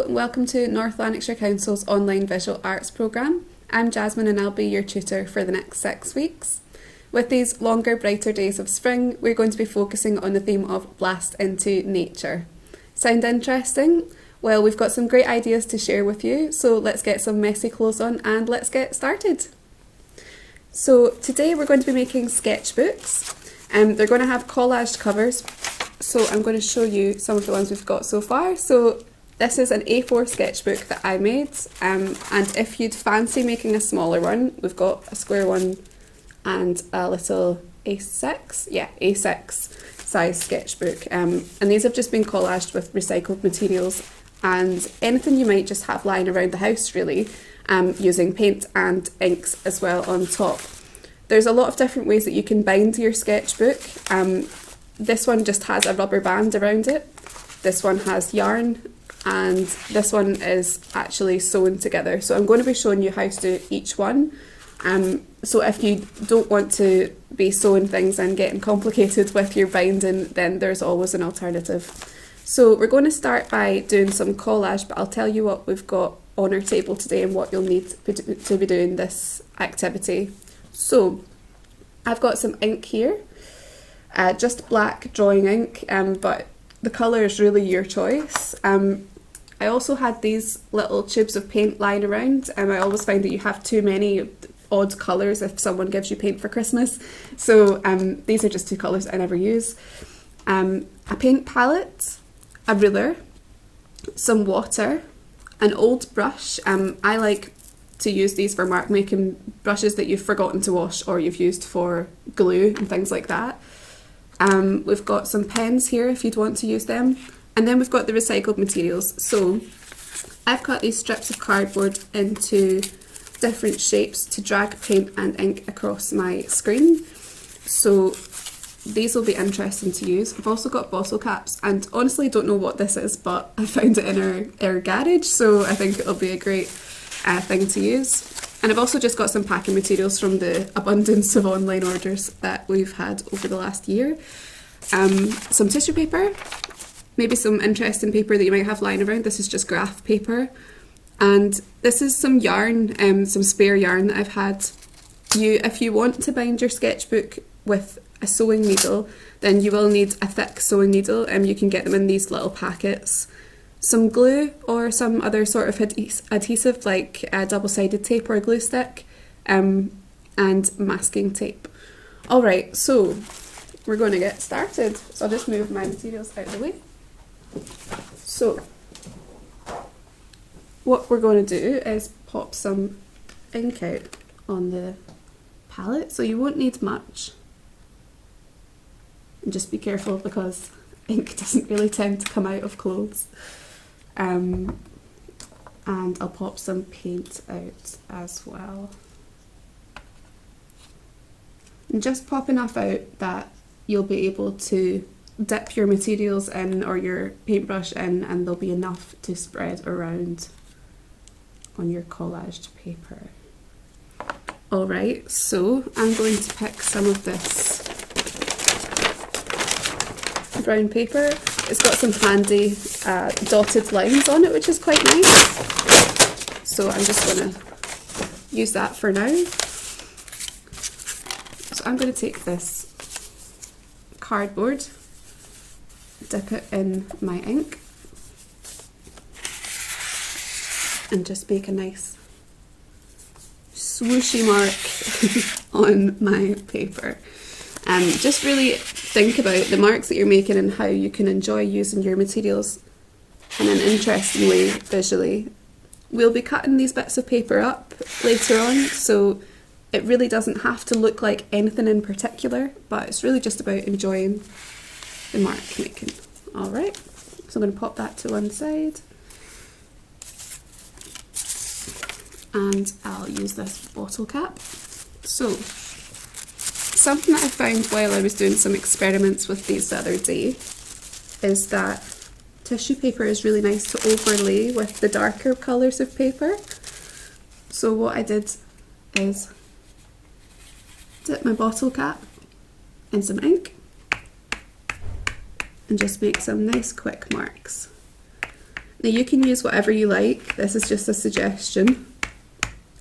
and welcome to North Lanarkshire Council's online visual arts programme. I'm Jasmine and I'll be your tutor for the next 6 weeks. With these longer, brighter days of spring, we're going to be focusing on the theme of Blast into Nature. Sound interesting? Well, we've got some great ideas to share with you, so let's get some messy clothes on and let's get started. So today we're going to be making sketchbooks. They're going to have collaged covers, so I'm going to show you some of the ones we've got so far. So this is an A4 sketchbook that I made, and if you'd fancy making a smaller one, we've got a square one and a little A6 size sketchbook, and these have just been collaged with recycled materials and anything you might just have lying around the house really, using paint and inks as well on top. There's a lot of different ways that you can bind your sketchbook. This one just has a rubber band around it, this one has yarn, and this one is actually sewn together. So I'm going to be showing you how to do each one. So if you don't want to be sewing things and getting complicated with your binding, then there's always an alternative. So we're going to start by doing some collage, but I'll tell you what we've got on our table today and what you'll need to be doing this activity. So I've got some ink here, just black drawing ink, but the colour is really your choice. I also had these little tubes of paint lying around, and I always find that you have too many odd colours if someone gives you paint for Christmas. So these are just two colours I never use. A paint palette, a ruler, some water, an old brush. I like to use these for mark making, brushes that you've forgotten to wash or you've used for glue and things like that. We've got some pens here if you'd want to use them. And then we've got the recycled materials. So I've cut these strips of cardboard into different shapes to drag paint and ink across my screen. So these will be interesting to use. I've also got bottle caps, and honestly don't know what this is, but I found it in our garage, so I think it'll be a great thing to use. And I've also just got some packing materials from the abundance of online orders that we've had over the last year. Some tissue paper, maybe some interesting paper that you might have lying around. This is just graph paper. And this is some yarn, some spare yarn that I've had. If you want to bind your sketchbook with a sewing needle, then you will need a thick sewing needle, and you can get them in these little packets. Some glue or some other sort of adhesive like a double-sided tape or a glue stick, and masking tape. Alright, so we're going to get started. So I'll just move my materials out of the way. So what we're going to do is pop some ink out on the palette, so you won't need much. And just be careful because ink doesn't really tend to come out of clothes. And I'll pop some paint out as well. And just pop enough out that you'll be able to dip your materials in or your paintbrush in, and there'll be enough to spread around on your collaged paper. Alright, so I'm going to pick some of this brown paper. It's got some handy dotted lines on it, which is quite nice. So I'm just going to use that for now. So I'm going to take this cardboard, dip it in my ink, and just make a nice swooshy mark on my paper. Just really think about the marks that you're making and how you can enjoy using your materials in an interesting way visually. We'll be cutting these bits of paper up later on, so it really doesn't have to look like anything in particular, but it's really just about enjoying the mark making. Alright, so I'm going to pop that to one side. And I'll use this bottle cap. So, something that I found while I was doing some experiments with these the other day is that tissue paper is really nice to overlay with the darker colours of paper. So what I did is dip my bottle cap in some ink and just make some nice quick marks. Now you can use whatever you like, this is just a suggestion,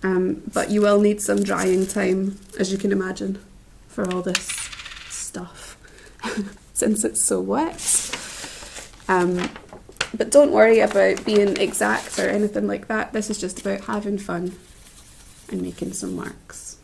but you will need some drying time, as you can imagine, for all this stuff, since it's so wet. But don't worry about being exact or anything like that, this is just about having fun and making some marks.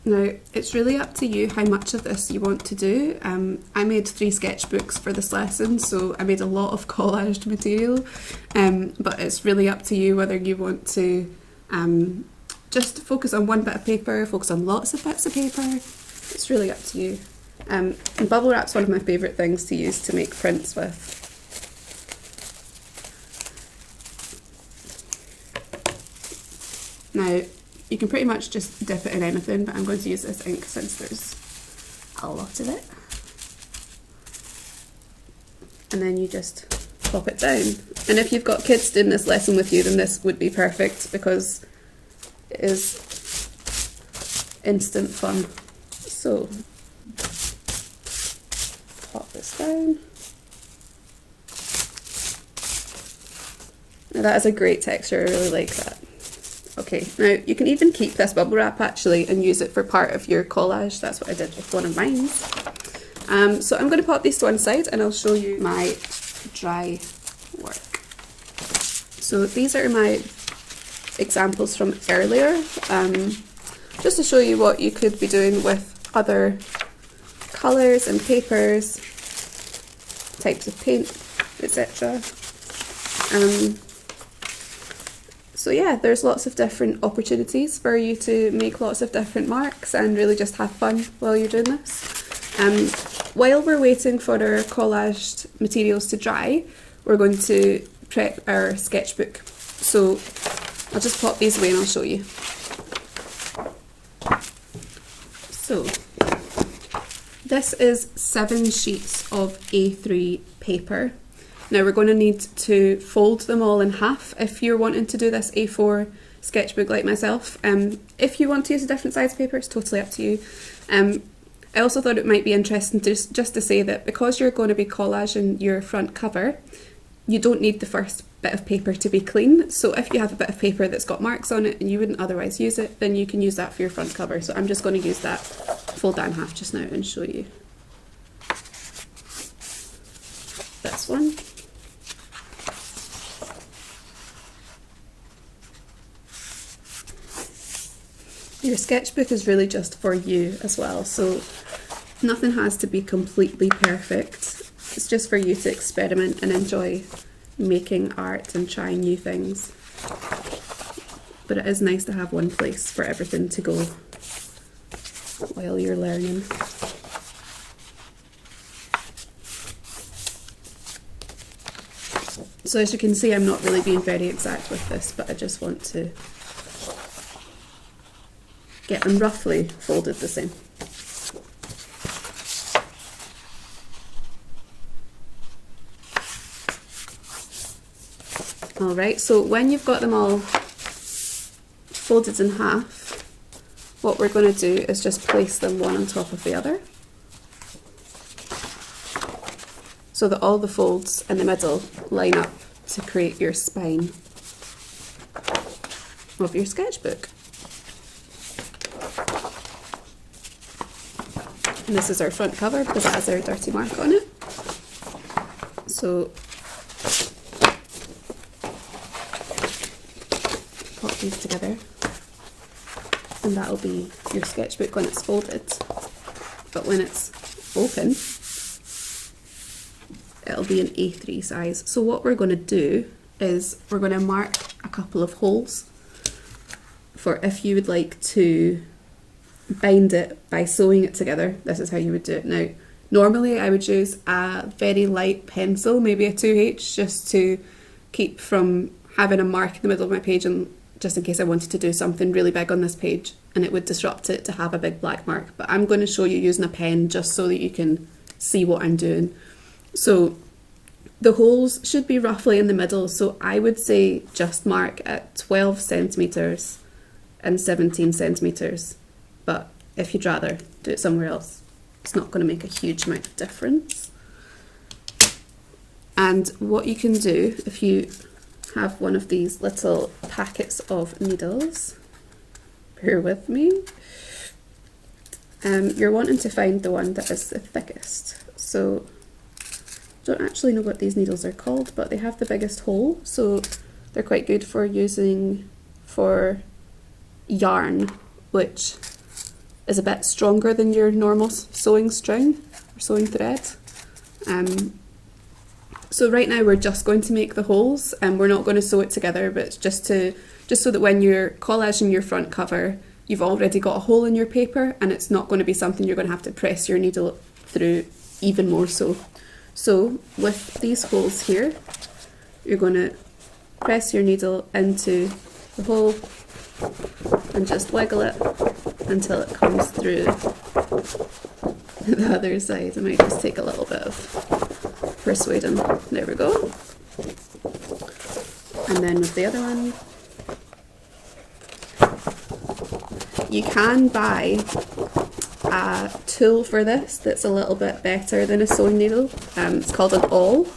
Now, it's really up to you how much of this you want to do. I made 3 sketchbooks for this lesson, so I made a lot of collaged material, but it's really up to you whether you want to just focus on one bit of paper, focus on lots of bits of paper. It's really up to you. And bubble wrap's one of my favourite things to use to make prints with. Now, you can pretty much just dip it in anything, but I'm going to use this ink since there's a lot of it. And then you just plop it down. And if you've got kids doing this lesson with you, then this would be perfect because it is instant fun. So, pop this down. Now that is a great texture, I really like that. Okay, now you can even keep this bubble wrap actually and use it for part of your collage. That's what I did with one of mine. So I'm going to pop these to one side and I'll show you my dry work. So these are my examples from earlier, just to show you what you could be doing with other colours and papers, types of paint, etc. So yeah, there's lots of different opportunities for you to make lots of different marks and really just have fun while you're doing this. While we're waiting for our collaged materials to dry, we're going to prep our sketchbook. So I'll just pop these away and I'll show you. So this is 7 sheets of A3 paper. Now we're going to need to fold them all in half if you're wanting to do this A4 sketchbook like myself. If you want to use a different size paper, it's totally up to you. I also thought it might be interesting just to say that because you're going to be collaging your front cover, you don't need the first bit of paper to be clean. So if you have a bit of paper that's got marks on it and you wouldn't otherwise use it, then you can use that for your front cover. So I'm just going to use that, fold that in half just now and show you. This one. Your sketchbook is really just for you as well, so nothing has to be completely perfect. It's just for you to experiment and enjoy making art and trying new things. But it is nice to have one place for everything to go while you're learning. So as you can see, I'm not really being very exact with this, but I just want to get them roughly folded the same. Alright, so when you've got them all folded in half, what we're going to do is just place them one on top of the other, so that all the folds in the middle line up to create your spine of your sketchbook. And this is our front cover because it has our dirty mark on it. So pop these together and that'll be your sketchbook when it's folded. But when it's open, it'll be an A3 size. So what we're going to do is we're going to mark a couple of holes for if you would like to bind it by sewing it together. This is how you would do it. Now, normally I would use a very light pencil, maybe a 2H, just to keep from having a mark in the middle of my page and just in case I wanted to do something really big on this page. and it would disrupt it to have a big black mark. But I'm going to show you using a pen just so that you can see what I'm doing. So the holes should be roughly in the middle, so I would say just mark at 12 centimetres and 17 centimetres, but if you'd rather do it somewhere else, it's not going to make a huge amount of difference. And what you can do if you have one of these little packets of needles, bear with me, you're wanting to find the one that is the thickest. So don't actually know what these needles are called, but they have the biggest hole, so they're quite good for using for yarn, which is a bit stronger than your normal sewing string or sewing thread. So right now we're just going to make the holes, and we're not going to sew it together, but it's just so that when you're collaging your front cover, you've already got a hole in your paper, and it's not going to be something you're going to have to press your needle through even more so. So with these holes here, you're going to press your needle into the hole and just wiggle it until it comes through the other side. I might just take a little bit of persuading. There we go. And then with the other one, you can buy a tool for this that's a little bit better than a sewing needle. It's called an awl.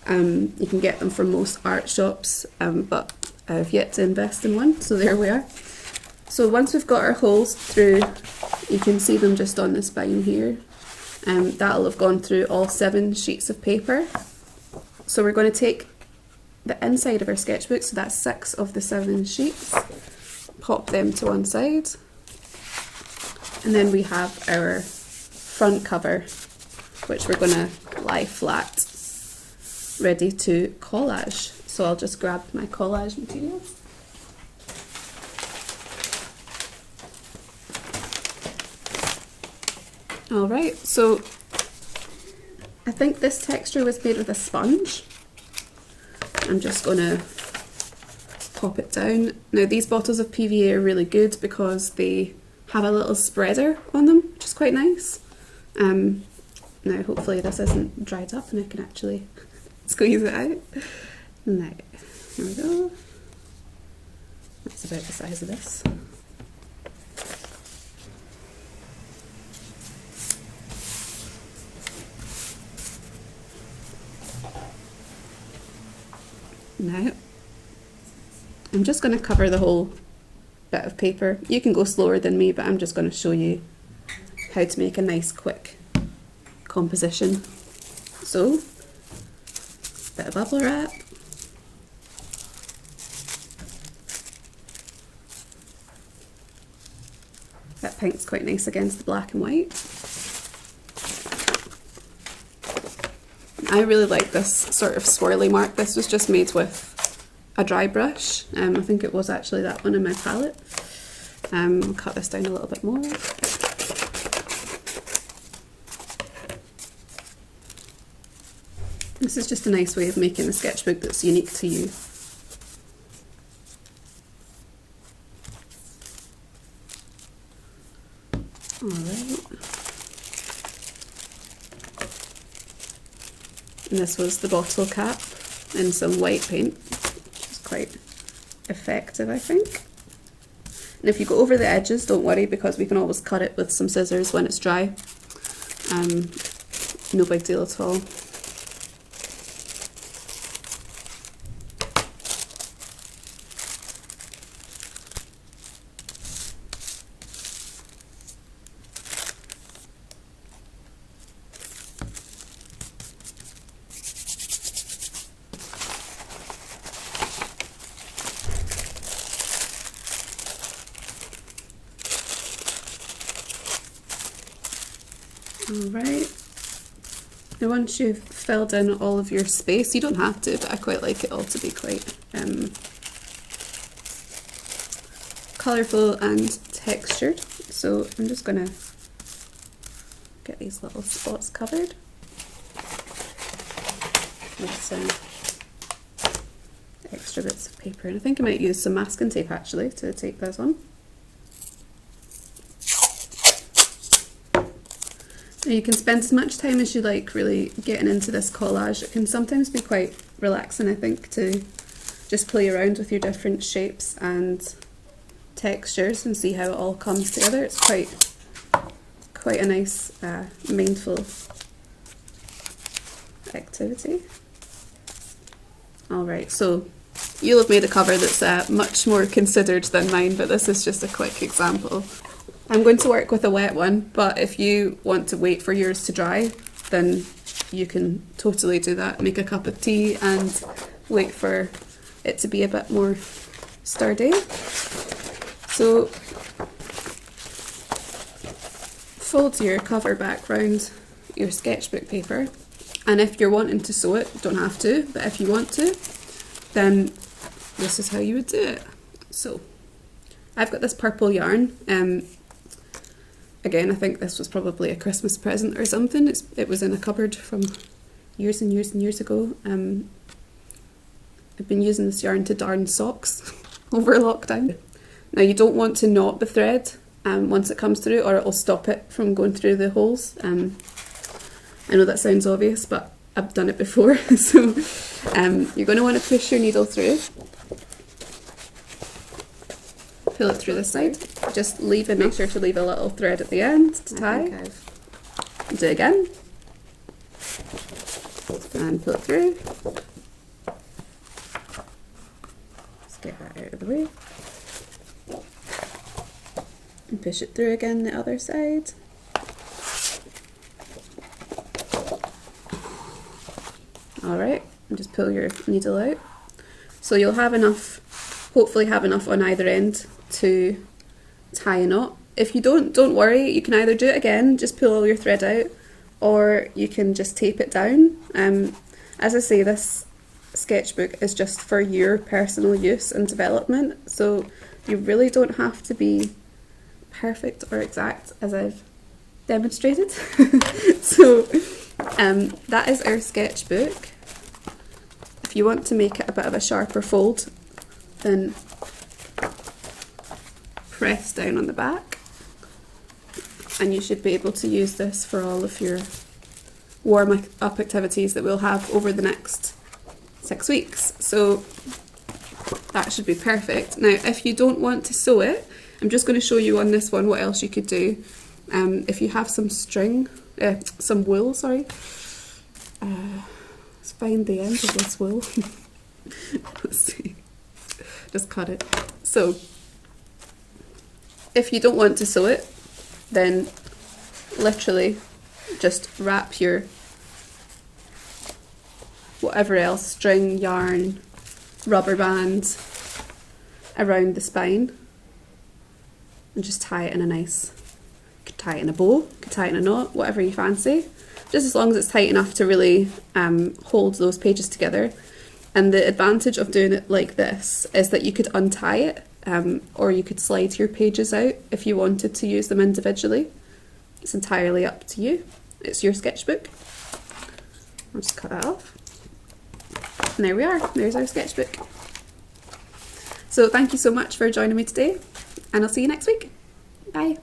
You can get them from most art shops, but I've yet to invest in one, so there we are. So once we've got our holes through, you can see them just on the spine here. That'll have gone through all 7 sheets of paper. So we're going to take the inside of our sketchbook, so that's 6 of the 7 sheets, pop them to one side. And then we have our front cover, which we're going to lie flat, ready to collage. So I'll just grab my collage materials. Alright, so I think this texture was made with a sponge. I'm just going to pop it down. Now these bottles of PVA are really good because they have a little spreader on them, which is quite nice. Now hopefully this isn't dried up and I can actually squeeze it out. Now, here we go. That's about the size of this. Now, I'm just going to cover the whole bit of paper. You can go slower than me, but I'm just going to show you how to make a nice quick composition. So, bit of bubble wrap. That pink's quite nice against the black and white. I really like this sort of swirly mark. This was just made with a dry brush. I think it was actually that one in my palette. I'll cut this down a little bit more. This is just a nice way of making a sketchbook that's unique to you. Alright. And this was the bottle cap in some white paint, which is quite effective, I think. And if you go over the edges, don't worry, because we can always cut it with some scissors when it's dry. No big deal at all. Alright, now once you've filled in all of your space, you don't have to, but I quite like it all to be quite colourful and textured. So I'm just going to get these little spots covered with some extra bits of paper. And I think I might use some masking tape actually to tape those on. You can spend as much time as you like really getting into this collage. It can sometimes be quite relaxing, I think, to just play around with your different shapes and textures and see how it all comes together. It's quite a nice mindful activity. Alright, so you'll have made a cover that's much more considered than mine, but this is just a quick example. I'm going to work with a wet one, but if you want to wait for yours to dry, then you can totally do that. Make a cup of tea and wait for it to be a bit more sturdy. So fold your cover back round your sketchbook paper, and if you're wanting to sew it, don't have to, but if you want to, then this is how you would do it. So I've got this purple yarn. Again, I think this was probably a Christmas present or something. It was in a cupboard from years and years and years ago. I've been using this yarn to darn socks over lockdown. Now you don't want to knot the thread once it comes through, or it'll stop it from going through the holes. I know that sounds obvious, but I've done it before. So you're going to want to push your needle through. Pull it through this side. Just make sure to leave a little thread at the end to tie. Do it again. And pull it through. Just get that out of the way. And push it through again the other side. Alright, and just pull your needle out. So you'll have enough, hopefully have enough on either end to tie a knot. If you don't worry, you can either do it again, just pull all your thread out, or you can just tape it down. As I say, this sketchbook is just for your personal use and development, so you really don't have to be perfect or exact, as I've demonstrated. So that is our sketchbook. If you want to make it a bit of a sharper fold, then press down on the back, and you should be able to use this for all of your warm up activities that we'll have over the next 6 weeks. So that should be perfect. Now if you don't want to sew it, I'm just going to show you on this one what else you could do. If you have some some wool, sorry, let's find the end of this wool. Let's see, just cut it. So if you don't want to sew it, then literally just wrap your whatever else, string, yarn, rubber band around the spine and just tie it in a nice, you could tie it in a bow, you could tie it in a knot, whatever you fancy, just as long as it's tight enough to really hold those pages together. And the advantage of doing it like this is that you could untie it, or you could slide your pages out if you wanted to use them individually. It's entirely up to you. It's your sketchbook. I'll just cut that off. And there we are, there's our sketchbook. So thank you so much for joining me today, and I'll see you next week. Bye.